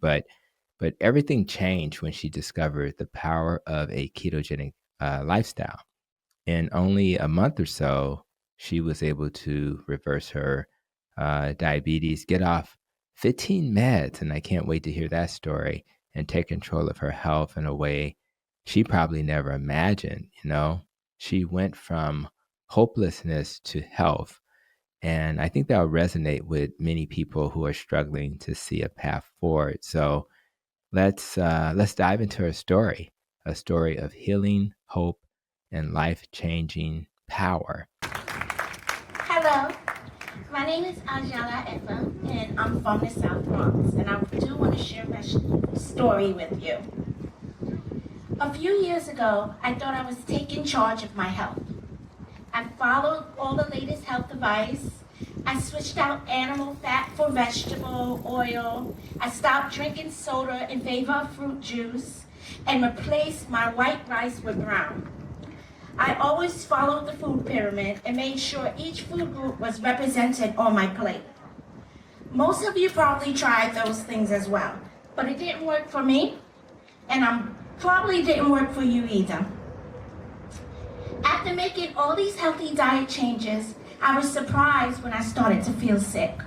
But everything changed when she discovered the power of a ketogenic lifestyle. In only a month or so, she was able to reverse her diabetes, get off 15 meds, and I can't wait to hear that story, and take control of her health in a way she probably never imagined. She went from hopelessness to health. And I think that'll resonate with many people who are struggling to see a path forward. So let's dive into her story, a story of healing, hope, and life-changing power. Hello, my name is Ajalah Effem, and I'm from the South Bronx, and I do want to share my story with you. A few years ago, I thought I was taking charge of my health. I followed all the latest health advice. I switched out animal fat for vegetable oil. I stopped drinking soda in favor of fruit juice and replaced my white rice with brown. I always followed the food pyramid and made sure each food group was represented on my plate. Most of you probably tried those things as well, but it didn't work for me, and probably didn't work for you either. After making all these healthy diet changes, I was surprised when I started to feel sick.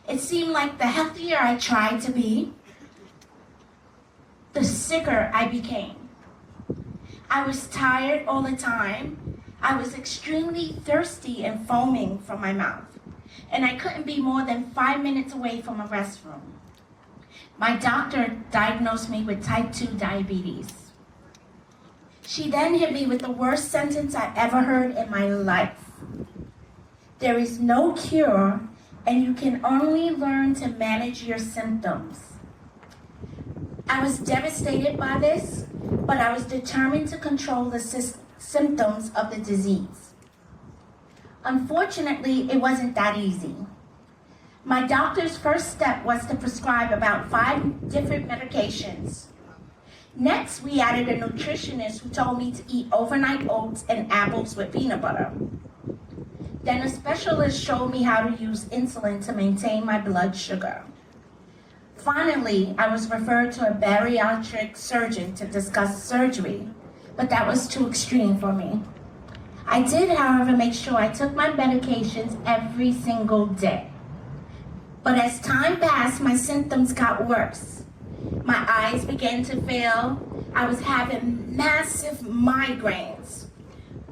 It seemed like the healthier I tried to be, the sicker I became. I was tired all the time. I was extremely thirsty and foaming from my mouth, and I couldn't be more than 5 minutes away from a restroom. My doctor diagnosed me with type 2 diabetes. She then hit me with the worst sentence I ever heard in my life. There is no cure, and you can only learn to manage your symptoms. I was devastated by this, but I was determined to control the symptoms of the disease. Unfortunately, it wasn't that easy. My doctor's first step was to prescribe about 5 different medications. Next, we added a nutritionist who told me to eat overnight oats and apples with peanut butter. Then a specialist showed me how to use insulin to maintain my blood sugar. Finally, I was referred to a bariatric surgeon to discuss surgery, but that was too extreme for me. I did, however, make sure I took my medications every single day. But as time passed, my symptoms got worse. My eyes began to fail. I was having massive migraines.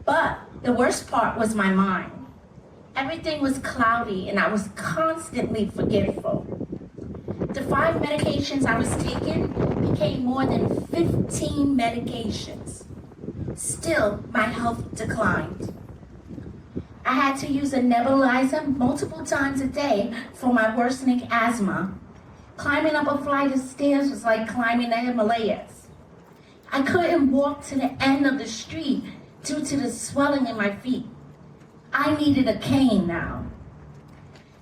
But the worst part was my mind. Everything was cloudy and I was constantly forgetful. The 5 medications I was taking became more than 15 medications. Still, my health declined. I had to use a nebulizer multiple times a day for my worsening asthma. Climbing up a flight of stairs was like climbing the Himalayas. I couldn't walk to the end of the street due to the swelling in my feet. I needed a cane now.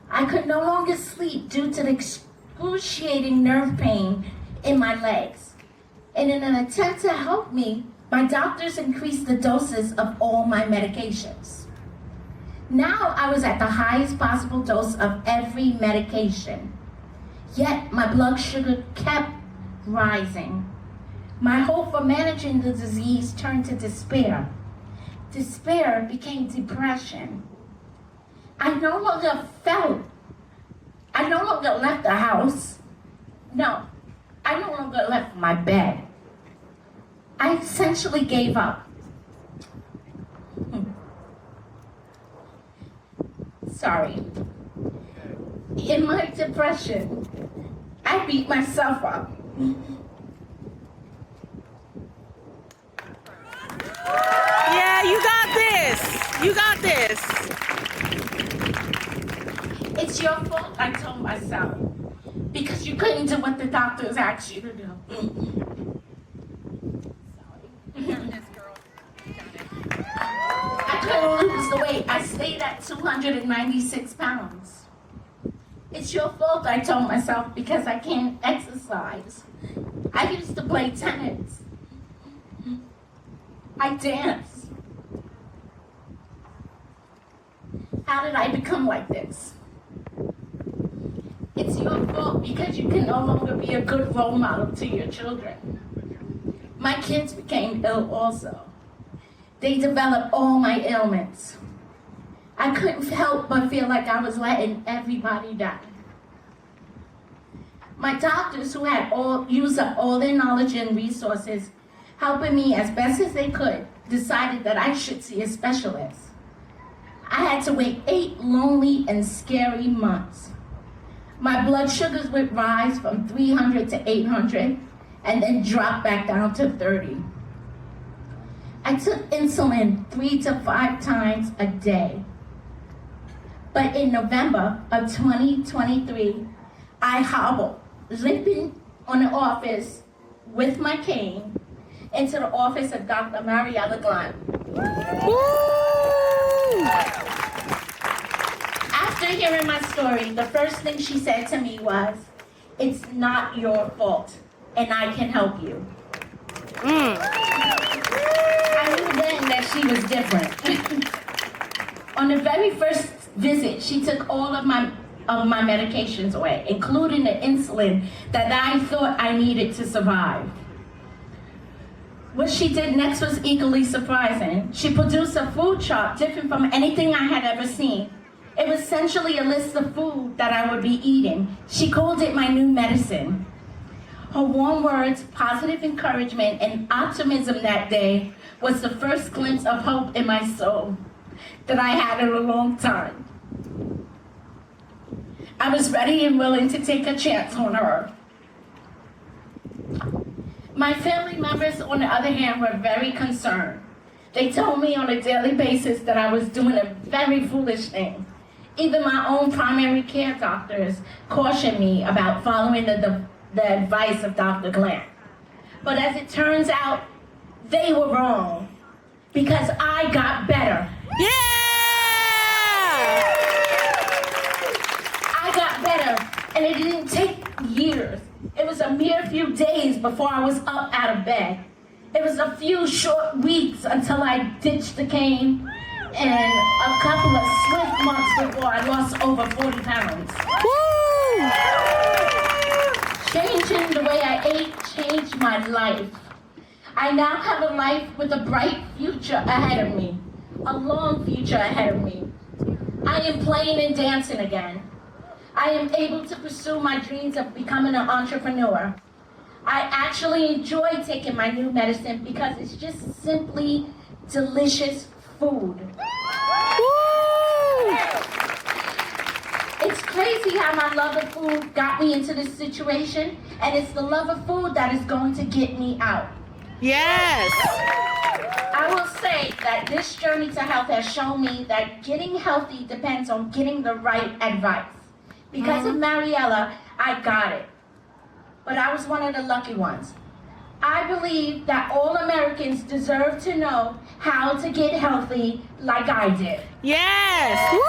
I could no longer sleep due to the excruciating nerve pain in my legs. And in an attempt to help me, my doctors increased the doses of all my medications. Now I was at the highest possible dose of every medication. Yet my blood sugar kept rising. My hope for managing the disease turned to despair. Despair became depression. I no longer left the house. No, I no longer left my bed. I essentially gave up. Sorry. In my depression, I beat myself up. Yeah, you got this. You got this. It's your fault, I told myself, because you couldn't do what the doctors asked you to do. I couldn't lose the weight. I stayed at 296 pounds. It's your fault, I told myself, because I can't exercise. I used to play tennis. I dance. How did I become like this? It's your fault because you can no longer be a good role model to your children. My kids became ill also. They developed all my ailments. I couldn't help but feel like I was letting everybody die. My doctors, who had used up all their knowledge and resources, helping me as best as they could, decided that I should see a specialist. I had to wait 8 lonely and scary months. My blood sugars would rise from 300 to 800 and then drop back down to 30. I took insulin 3 to 5 times a day. But in November of 2023, I hobbled, limping on the office with my cane into the office of Dr. Ajalah Effem. After hearing my story, the first thing she said to me was, "It's not your fault, and I can help you." I knew then that she was different. On the very first visit, she took all of my medications away, including the insulin that I thought I needed to survive. What she did next was equally surprising. She produced a food chart different from anything I had ever seen. It was essentially a list of food that I would be eating. She called it my new medicine. Her warm words, positive encouragement, and optimism that day was the first glimpse of hope in my soul that I had in a long time. I was ready and willing to take a chance on her. My family members, on the other hand, were very concerned. They told me on a daily basis that I was doing a very foolish thing. Even my own primary care doctors cautioned me about following the advice of Dr. Glant. But as it turns out, they were wrong because I got better. Yeah! I got better, and it didn't take years. It was a mere few days before I was up out of bed. It was a few short weeks until I ditched the cane, and a couple of swift months before I lost over 40 pounds. Woo! Changing the way I ate changed my life. I now have a life with a bright future ahead of me, a long future ahead of me. I am playing and dancing again. I am able to pursue my dreams of becoming an entrepreneur. I actually enjoy taking my new medicine because it's just simply delicious food. Woo! It's crazy how my love of food got me into this situation, and it's the love of food that is going to get me out. Yes! I will say that this journey to health has shown me that getting healthy depends on getting the right advice. Because of Mariella, I got it. But I was one of the lucky ones. I believe that all Americans deserve to know how to get healthy like I did. Yes! Woo!